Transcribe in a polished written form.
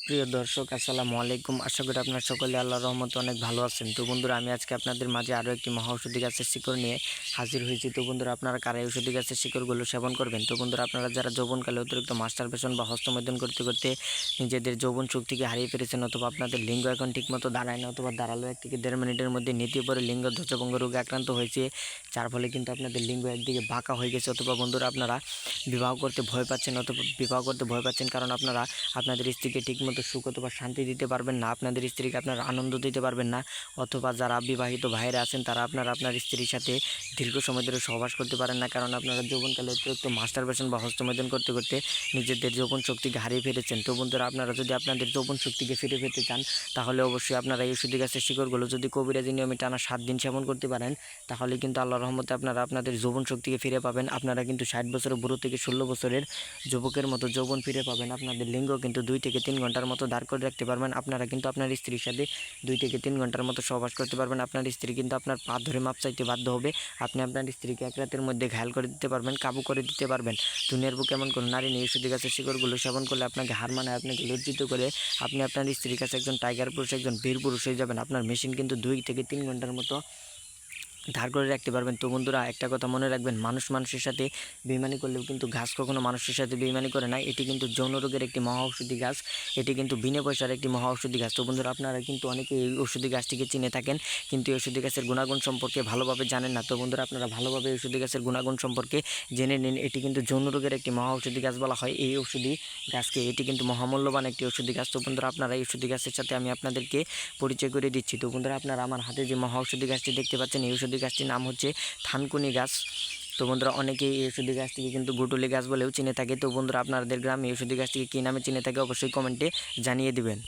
প্রিয় দর্শক আসসালামু আলাইকুম। আশা করি আপনারা সকলে আল্লাহর রহমতে অনেক ভালো আছেন। তো বন্ধুরা, আমি আজকে আপনাদের মাঝে আরও একটি মহা ঔষধি গাছের শিকড় নিয়ে হাজির হয়েছি। তো বন্ধুরা, আপনারা কারা এই ঔষধি গাছের শিকড়গুলো সেবন করবেন? তো বন্ধুরা, আপনারা যারা যৌবনকালে অতিরিক্ত মাস্টারবেশন বা হস্তমৈথুন করতে করতে নিজেদের যৌবন শক্তিকে হারিয়ে ফেলেছেন, অথবা আপনাদের লিঙ্গ এখন ঠিকমতো দাঁড়ায় না, অথবা দাঁড়ালো 1 থেকে 1.5 মিনিটের মধ্যে নীতি পরে লিঙ্গ ধ্বজভঙ্গ রোগে আক্রান্ত হয়েছে, যার ফলে কিন্তু আপনাদের লিঙ্গ একদিকে বাঁকা হয়ে গেছে, অথবা বন্ধুরা আপনারা বিবাহ করতে ভয় পাচ্ছেন, অথবা বিবাহ করতে ভয় পাচ্ছেন কারণ আপনারা আপনাদের স্ত্রীকে ঠিকমতো সুখ অথবা শান্তি দিতে পারবেন না, আপনাদের স্ত্রীকে আপনারা আনন্দ দিতে পারবেন না, অথবা যারা বিবাহিত ভাইয়েরা আছেন তারা আপনারা আপনার স্ত্রীর সাথে দীর্ঘ সময় ধরে সহবাস করতে পারেন না, কারণ আপনারা যৌবনকালে অতিরিক্ত মাস্টারবেশন বা হস্তমৈথুন করতে করতে নিজেদের যৌবন শক্তিকে হারিয়ে ফেলেছেন। তো বন্ধুরা, আপনারা যদি আপনাদের যৌবন শক্তিকে ফিরে পেতে চান, তাহলে অবশ্যই আপনারা এই ঔষধি গাছের শিকড়গুলো যদি কবিরাজি নিয়মে টানা 7 দিন সেবন করতে পারেন, তাহলে কিন্তু আল্লাহর রহমতে আপনারা আপনাদের যৌবন শক্তিকে ফিরে পাবেন। আপনারা কিন্তু 60 বছরের বুড়ো থেকে 16 বছরের যুবকের মতো যৌবন ফিরে পাবেন। আপনাদের লিঙ্গ কিন্তু 2 থেকে 3 ঘন্টার মতো দাঁড় করে রাখতে পারবেন। আপনারা কিন্তু আপনার স্ত্রীর সাথে 2 থেকে 3 ঘন্টার মতো সহবাস করতে পারবেন। আপনার স্ত্রী কিন্তু আপনার পা ধরে মাপ চাইতে বাধ্য হবে। আপনি আপনার স্ত্রীকে এক রাতের মধ্যে ঘায়াল করে দিতে পারবেন, কাবু করে দিতে পারবেন। দুনিয়ার বুকে এমন কোনো নারী নেই ঔষধি গাছের শিকড়গুলো সেবন করলে আপনাকে হার মানায়, আপনাকে লজ্জিত করে আপনি আপনার স্ত্রীর কাছে একজন টাইগার পুরুষ, একজন বীর পুরুষ হয়ে যাবেন। আপনার মেশিন কিন্তু 2 থেকে 3 ঘন্টার মতো ধার করে রাখতে পারবেন। তো বন্ধুরা, একটা কথা মনে রাখবেন, মানুষ মানুষের সাথে বেইমানি করলেও কিন্তু গাছ কখনো মানুষের সাথে বেইমানি করে না। এটি কিন্তু যৌন রোগের একটি মহা ঔষধি গাছ, এটি কিন্তু বিনা পয়সার একটি মহা ঔষধি গাছ। তো বন্ধুরা, আপনারা কিন্তু অনেকে এই ঔষধি গাছটিকে চিনে থাকেন, কিন্তু এই ঔষধি গাছের গুণাগুণ সম্পর্কে ভালোভাবে জানেন না। তো বন্ধুরা, আপনারা ভালোভাবে ঔষধি গাছের গুণাগুণ সম্পর্কে জেনে নিন। এটি কিন্তু যৌন রোগের একটি মহা ঔষধি গাছ বলা হয় এই ঔষধি গাছকে। এটি কিন্তু মহামূল্যবান একটি ঔষধি গাছ। তো বন্ধুরা, আপনারা এই ঔষধি গাছের সাথে আমি আপনাদেরকে পরিচয় করে দিচ্ছি। তো বন্ধুরা, আপনারা আমার হাতে যে মহা ঔষধি গাছটি দেখতে পাচ্ছেন, এই ঔষধি গাছটির নাম হচ্ছে থানকুনি গাছ। তো বন্ধুরা, অনেকেই এই ঔষধি গাছটিকে কিন্তু গুটুলি গাছ বলেও চিনে থাকে। তো বন্ধুরা, আপনাদের গ্রামে এই ঔষধি গাছটিকে কী নামে চিনে থাকে অবশ্যই কমেন্টে জানিয়ে দিবেন।